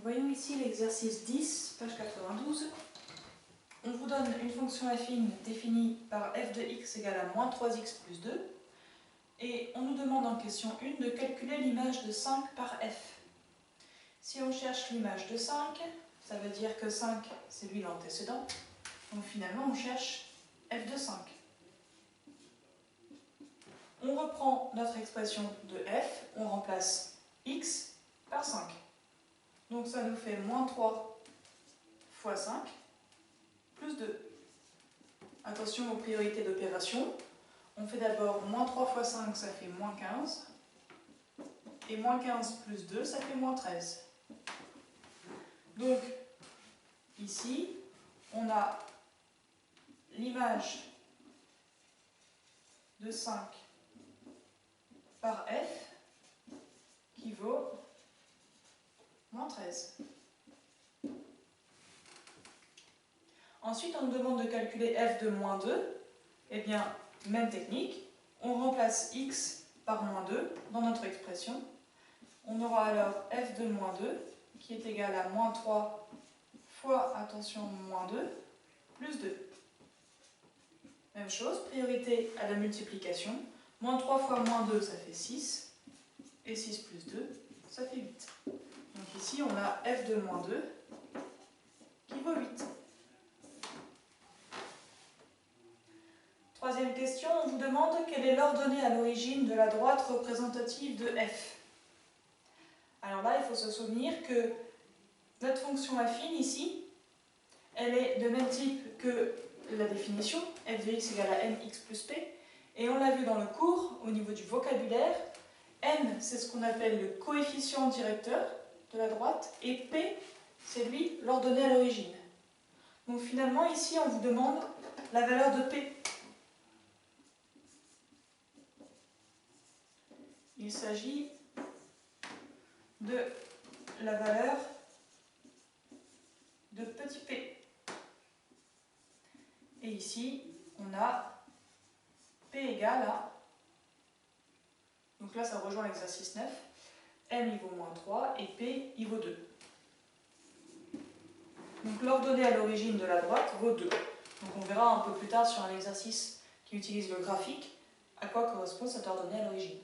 Voyons ici l'exercice 10, page 92. On vous donne une fonction affine définie par f de x égale à moins 3x plus 2. Et on nous demande en question 1 de calculer l'image de 5 par f. Si on cherche l'image de 5, ça veut dire que 5 c'est lui l'antécédent. Donc finalement on cherche f de 5. On reprend notre expression de f, on remplace x par 5. Donc ça nous fait moins 3 fois 5 plus 2. Attention aux priorités d'opération. On fait d'abord moins 3 fois 5, ça fait moins 15. Et moins 15 plus 2, ça fait moins 13. Donc, ici, on a l'image de 5 par f qui vaut moins 13. Ensuite, on nous demande de calculer f de moins 2. Eh bien, même technique. On remplace x par moins 2 dans notre expression. On aura alors f de moins 2 qui est égal à moins 3 fois, attention, moins 2 plus 2. Même chose, priorité à la multiplication. Moins 3 fois moins 2, ça fait 6. Et 6 plus 2, ça fait 8. Donc ici, on a f de moins 2 qui vaut 8. Troisième question, on vous demande quelle est l'ordonnée à l'origine de la droite représentative de f. Alors là, il faut se souvenir que notre fonction affine ici, elle est de même type que la définition, f de x égale à mx plus p, et on l'a vu dans le cours, au niveau du vocabulaire, n c'est ce qu'on appelle le coefficient directeur de la droite, et p c'est lui l'ordonnée à l'origine. Donc finalement ici on vous demande la valeur de p. Il s'agit de la valeur de petit p. Et ici, on a p égale à, donc là ça rejoint l'exercice 9, m il vaut moins 3 et p il vaut 2. Donc l'ordonnée à l'origine de la droite vaut 2. Donc on verra un peu plus tard sur un exercice qui utilise le graphique à quoi correspond cette ordonnée à l'origine.